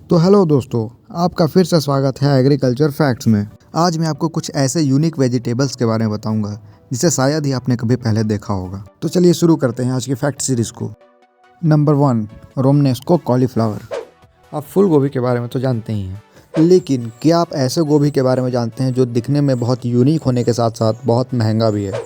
तो हेलो दोस्तों, आपका फिर से स्वागत है एग्रीकल्चर फैक्ट्स में। आज मैं आपको कुछ ऐसे यूनिक वेजिटेबल्स के बारे में बताऊंगा जिसे शायद ही आपने कभी पहले देखा होगा। तो चलिए शुरू करते हैं आज की फैक्ट सीरीज को। Number 1, Romanesco cauliflower. आप फूल गोभी के बारे में तो जानते ही हैं, लेकिन क्या आप ऐसे गोभी के बारे में जानते हैं जो दिखने में बहुत यूनिक होने के साथ साथ बहुत महंगा भी है?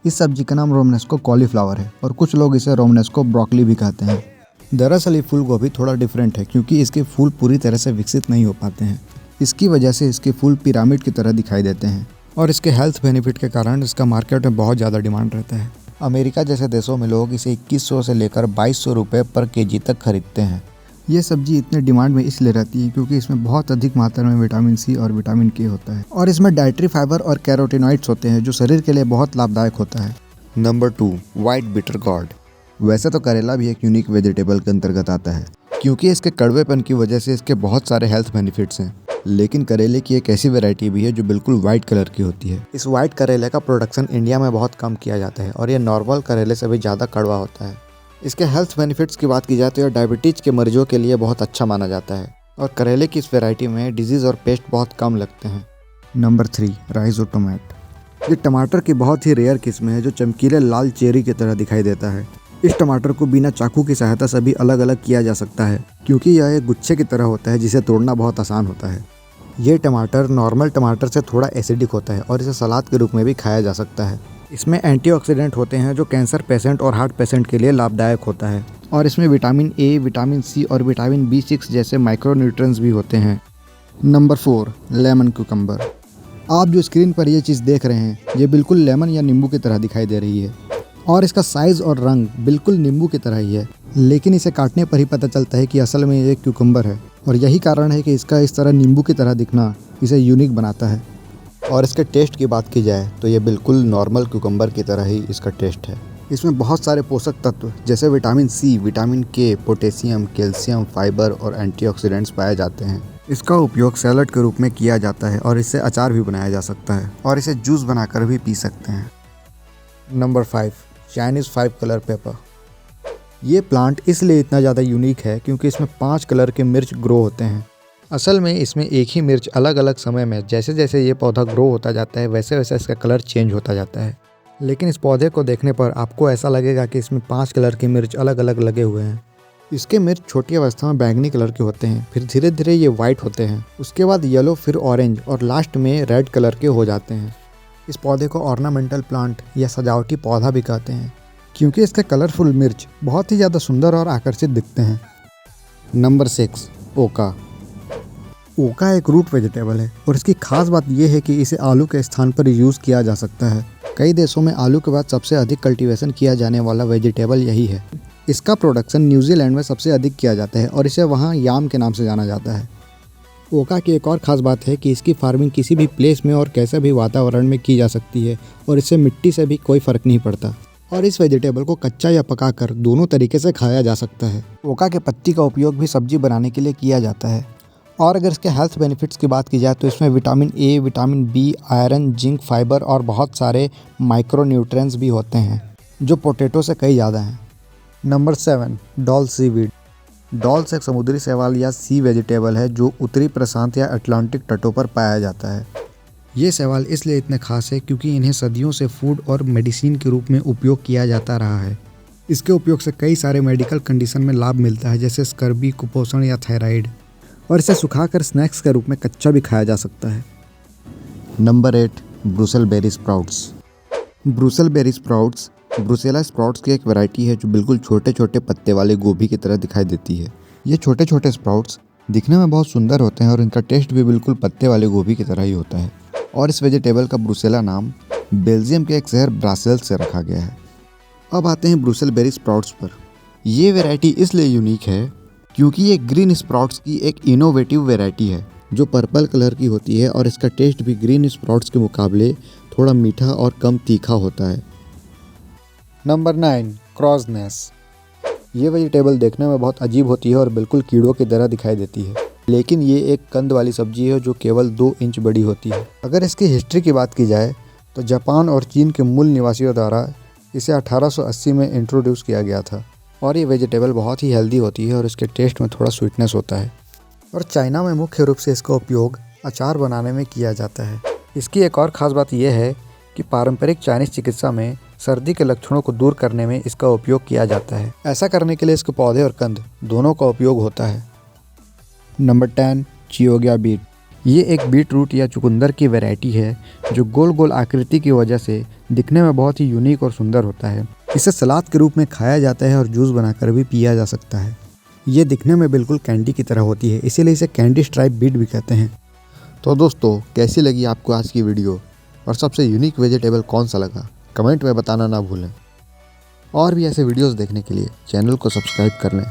इस सब्जी का नाम रोमनेस्को कॉलीफ्लावर है और कुछ लोग इसे रोमनेस्को ब्रोकली भी कहते हैं। दरअसल ये फूल गोभी थोड़ा डिफरेंट है क्योंकि इसके फूल पूरी तरह से विकसित नहीं हो पाते हैं। इसकी वजह से इसके फूल पिरामिड की तरह दिखाई देते हैं और इसके हेल्थ बेनिफिट के कारण इसका मार्केट में बहुत ज़्यादा डिमांड रहता है। अमेरिका जैसे देशों में लोग इसे 2100 से लेकर 2200 रुपये पर केजी तक खरीदते हैं। ये सब्जी इतने डिमांड में इसलिए रहती है क्योंकि इसमें बहुत अधिक मात्रा में विटामिन सी और विटामिन के होता है और इसमें डाइटरी फाइबर और कैरोटीनॉइड्स होते हैं जो शरीर के लिए बहुत लाभदायक होता है। Number 2, white bitter gourd. वैसे तो करेला भी एक यूनिक वेजिटेबल के अंतर्गत आता है क्योंकि इसके कड़वेपन की वजह से इसके बहुत सारे हेल्थ बेनिफिट्स हैं, लेकिन करेले की एक ऐसी वैरायटी भी है जो बिल्कुल वाइट कलर की होती है। इस वाइट करेले का प्रोडक्शन इंडिया में बहुत कम किया जाता है और ये नॉर्मल करेले से भी ज़्यादा कड़वा होता है। इसके हेल्थ बेनिफिट्स की बात की जाए तो यह डायबिटीज़ के मरीजों के लिए बहुत अच्छा माना जाता है और करेले की इस वैरायटी में डिजीज़ और पेस्ट बहुत कम लगते हैं। नंबर 3, राइजोटोमेट। ये टमाटर की बहुत ही रेयर किस्म है जो चमकीले लाल चेरी की तरह दिखाई देता है। इस टमाटर को बिना चाकू की सहायता से भी अलग अलग किया जा सकता है क्योंकि यह एक गुच्छे की तरह होता है जिसे तोड़ना बहुत आसान होता है। ये टमाटर नॉर्मल टमाटर से थोड़ा एसिडिक होता है और इसे सलाद के रूप में भी खाया जा सकता है। इसमें एंटीऑक्सीडेंट होते हैं जो कैंसर पेशेंट और हार्ट पेशेंट के लिए लाभदायक होता है और इसमें विटामिन ए, विटामिन सी और विटामिन B6 जैसे माइक्रोन्यूट्रिएंट्स भी होते हैं। Number 4, lemon cucumber. आप जो स्क्रीन पर ये चीज़ देख रहे हैं ये बिल्कुल लेमन या नींबू की तरह दिखाई दे रही है और इसका साइज़ और रंग बिल्कुल नींबू की तरह ही है, लेकिन इसे काटने पर ही पता चलता है कि असल में ये क्यूकम्बर है और यही कारण है कि इसका इस तरह नींबू की तरह दिखना इसे यूनिक बनाता है। और इसके टेस्ट की बात की जाए तो ये बिल्कुल नॉर्मल क्यूकम्बर की तरह ही इसका टेस्ट है। इसमें बहुत सारे पोषक तत्व जैसे विटामिन सी, विटामिन के, पोटेशियम, कैल्शियम, फाइबर और एंटीऑक्सीडेंट्स पाए जाते हैं। इसका उपयोग सैलड के रूप में किया जाता है और इससे अचार भी बनाया जा सकता है और इसे जूस बनाकर भी पी सकते हैं। Number 5, Chinese 5 colour paper. ये प्लांट इसलिए इतना ज़्यादा यूनिक है क्योंकि इसमें 5 कलर के मिर्च ग्रो होते हैं। असल में इसमें एक ही मिर्च अलग अलग समय में जैसे जैसे ये पौधा ग्रो होता जाता है वैसे वैसे इसका कलर चेंज होता जाता है, लेकिन इस पौधे को देखने पर आपको ऐसा लगेगा कि इसमें 5 कलर के मिर्च अलग अलग लगे हुए हैं। इसके मिर्च छोटी अवस्था में बैंगनी कलर के होते हैं, फिर धीरे धीरे ये वाइट होते हैं, उसके बाद येलो, फिर ऑरेंज और लास्ट में रेड कलर के हो जाते हैं। इस पौधे को ऑर्नामेंटल प्लांट या सजावटी पौधा भी कहते हैं क्योंकि इसके कलरफुल मिर्च बहुत ही ज़्यादा सुंदर और आकर्षित दिखते हैं। नंबर 6, ओका। ओका एक रूट वेजिटेबल है और इसकी खास बात यह है कि इसे आलू के स्थान पर यूज़ किया जा सकता है। कई देशों में आलू के बाद सबसे अधिक कल्टीवेशन किया जाने वाला वेजिटेबल यही है। इसका प्रोडक्शन न्यूजीलैंड में सबसे अधिक किया जाता है और इसे वहाँ याम के नाम से जाना जाता है। ओका की एक और ख़ास बात है कि इसकी फार्मिंग किसी भी प्लेस में और कैसे भी वातावरण में की जा सकती है और इससे मिट्टी से भी कोई फ़र्क नहीं पड़ता और इस वेजिटेबल को कच्चा या पकाकर दोनों तरीके से खाया जा सकता है। ओका के पत्ती का उपयोग भी सब्जी बनाने के लिए किया जाता है और अगर इसके हेल्थ बेनिफिट्स की बात की जाए तो इसमें vitamin A, vitamin B, iron, zinc, fibre और बहुत सारे माइक्रोन्यूट्रिएंट्स भी होते हैं जो पोटैटो से कई ज़्यादा हैं। Number 7, doll seaweed. डॉल्स एक समुद्री शैवाल या सी वेजिटेबल है जो उत्तरी प्रशांत या अटलांटिक तटों पर पाया जाता है। ये शैवाल इसलिए इतने खास है क्योंकि इन्हें सदियों से फूड और मेडिसिन के रूप में उपयोग किया जाता रहा है। इसके उपयोग से कई सारे मेडिकल कंडीशन में लाभ मिलता है जैसे स्कर्वी, कुपोषण या थायराइड, और इसे सुखाकर स्नैक्स के रूप में कच्चा भी खाया जा सकता है। Number 8, brussel berry sprouts. Brussel berry sprouts ब्रुसेला स्प्राउट्स की एक वैरायटी है जो बिल्कुल छोटे छोटे पत्ते वाले गोभी की तरह दिखाई देती है। ये छोटे छोटे स्प्राउट्स दिखने में बहुत सुंदर होते हैं और इनका टेस्ट भी बिल्कुल पत्ते वाले गोभी की तरह ही होता है और इस वेजिटेबल का ब्रुसेला नाम बेल्जियम के एक शहर ब्रसेल्स से रखा गया है। अब आते हैं ब्रुसेल बेरी स्प्राउट्स पर। ये वैरायटी इसलिए यूनिक है क्योंकि ये ग्रीन स्प्राउट्स की एक इनोवेटिव वैरायटी है जो पर्पल कलर की होती है और इसका टेस्ट भी ग्रीन स्प्राउट्स के मुकाबले थोड़ा मीठा और कम तीखा होता है। नंबर 9, क्रॉसनेस। ये वेजिटेबल देखने में बहुत अजीब होती है और बिल्कुल कीड़ों की तरह दिखाई देती है, लेकिन ये एक कंद वाली सब्जी है जो केवल 2 इंच बड़ी होती है। अगर इसकी हिस्ट्री की बात की जाए तो जापान और चीन के मूल निवासियों द्वारा इसे 1880 में इंट्रोड्यूस किया गया था और ये वेजिटेबल बहुत ही हेल्दी होती है और इसके टेस्ट में थोड़ा स्वीटनेस होता है। और चाइना में मुख्य रूप से इसका उपयोग अचार बनाने में किया जाता है। इसकी एक और ख़ास बात यह है कि पारंपरिक चाइनीज़ चिकित्सा में सर्दी के लक्षणों को दूर करने में इसका उपयोग किया जाता है। ऐसा करने के लिए इसके पौधे और कंद दोनों का उपयोग होता है। नंबर 10, चियोगिया बीट। ये एक बीट रूट या चुकंदर की वैरायटी है जो गोल गोल आकृति की वजह से दिखने में बहुत ही यूनिक और सुंदर होता है। इसे सलाद के रूप में खाया जाता है और जूस बनाकर भी पिया जा सकता है। ये दिखने में बिल्कुल कैंडी की तरह होती है, इसीलिए इसे कैंडी स्ट्राइप बीट भी कहते हैं। तो दोस्तों, कैसी लगी आपको आज की वीडियो और सबसे यूनिक वेजिटेबल कौन सा लगा, कमेंट में बताना ना भूलें। और भी ऐसे वीडियोस देखने के लिए चैनल को सब्सक्राइब कर लें।